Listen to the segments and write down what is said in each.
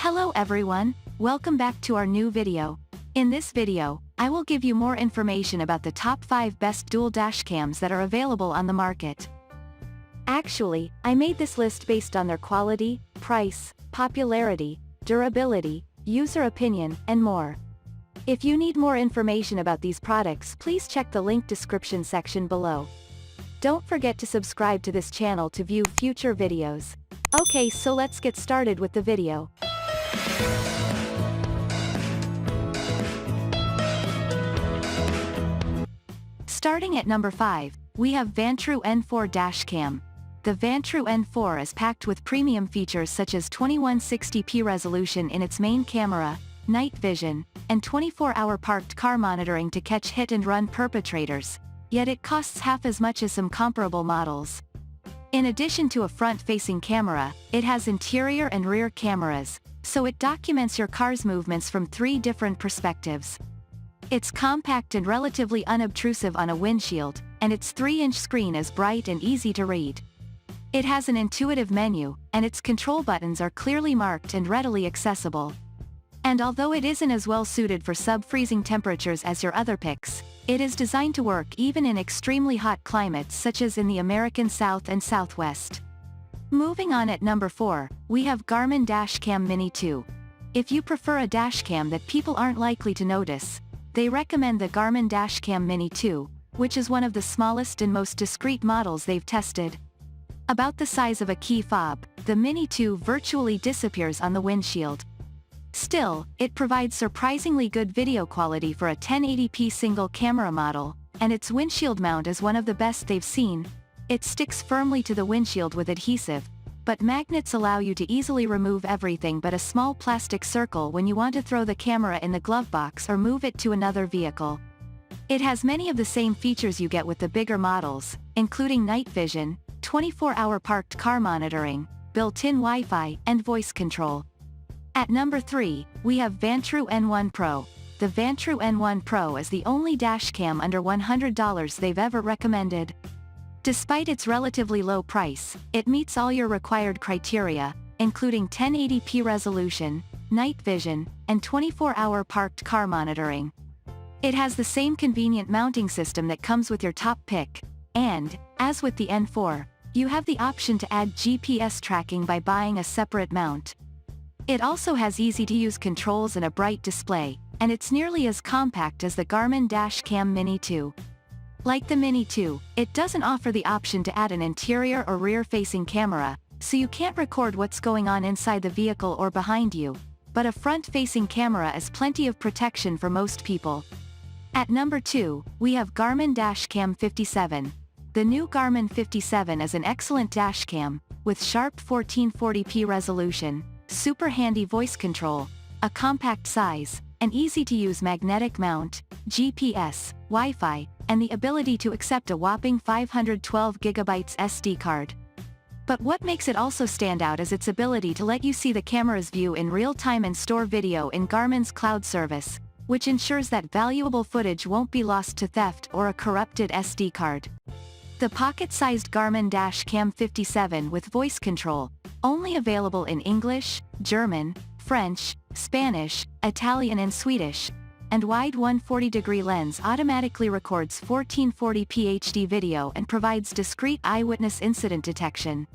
Hello everyone, welcome back to our new video. In this video, I will give you more information about the top 5 best dual dash cams that are available on the market. Actually, I made this list based on their quality, price, popularity, durability, user opinion, and more. If you need more information about these products, please check the link description section below. Don't forget to subscribe to this channel to view future videos. Okay, so let's get started with the video. Starting at number 5, we have Vantrue N4 Dash Cam. The Vantrue N4 is packed with premium features such as 2160p resolution in its main camera, night vision, and 24-hour parked car monitoring to catch hit-and-run perpetrators, yet it costs half as much as some comparable models. In addition to a front-facing camera, it has interior and rear cameras, so it documents your car's movements from 3 different perspectives. It's compact and relatively unobtrusive on a windshield, and its 3-inch screen is bright and easy to read. It has an intuitive menu, and its control buttons are clearly marked and readily accessible. And although it isn't as well suited for sub-freezing temperatures as your other picks, it is designed to work even in extremely hot climates such as in the American South and Southwest. Moving on at number 4, we have Garmin Dash Cam Mini 2. If you prefer a dash cam that people aren't likely to notice, they recommend the Garmin Dash Cam Mini 2, which is one of the smallest and most discreet models they've tested. About the size of a key fob, the Mini 2 virtually disappears on the windshield. Still, it provides surprisingly good video quality for a 1080p single camera model, and its windshield mount is one of the best they've seen. It sticks firmly to the windshield with adhesive, but magnets allow you to easily remove everything but a small plastic circle when you want to throw the camera in the glove box or move it to another vehicle. It has many of the same features you get with the bigger models, including night vision, 24-hour parked car monitoring, built-in Wi-Fi, and voice control. At number 3, we have Vantrue N1 Pro. The Vantrue N1 Pro is the only dash cam under $100 they've ever recommended. Despite its relatively low price, it meets all your required criteria, including 1080p resolution, night vision, and 24-hour parked car monitoring. It has the same convenient mounting system that comes with your top pick, and, as with the N4, you have the option to add GPS tracking by buying a separate mount. It also has easy-to-use controls and a bright display, and it's nearly as compact as the Garmin Dash Cam Mini 2. Like the Mini 2, it doesn't offer the option to add an interior or rear-facing camera, so you can't record what's going on inside the vehicle or behind you, but a front-facing camera is plenty of protection for most people. At number 2, we have Garmin Dash Cam 57. The new Garmin 57 is an excellent dash cam, with sharp 1440p resolution, super handy voice control, a compact size, an easy-to-use magnetic mount, GPS, Wi-Fi, and the ability to accept a whopping 512GB SD card. But what makes it also stand out is its ability to let you see the camera's view in real time and store video in Garmin's cloud service, which ensures that valuable footage won't be lost to theft or a corrupted SD card. The pocket-sized Garmin Dash Cam 57 with voice control, only available in English, German, French, Spanish, Italian and Swedish, and wide 140-degree lens automatically records 1440p HD video and provides discrete eyewitness incident detection.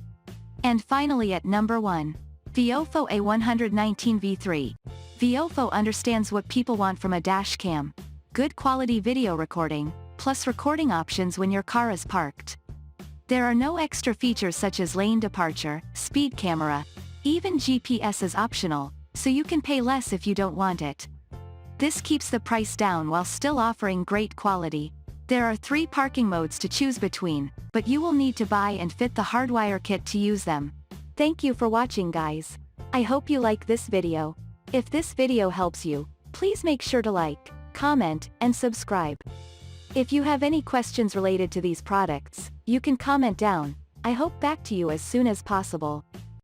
And finally at number 1. Viofo A119V3. Viofo understands what people want from a dash cam: good quality video recording, plus recording options when your car is parked. There are no extra features such as lane departure, speed camera, even GPS is optional, so you can pay less if you don't want it. This keeps the price down while still offering great quality. There are 3 parking modes to choose between, but you will need to buy and fit the hardwire kit to use them. Thank you for watching, guys. I hope you like this video. If this video helps you, please make sure to like, comment, and subscribe. If you have any questions related to these products, you can comment down. I hope back to you as soon as possible.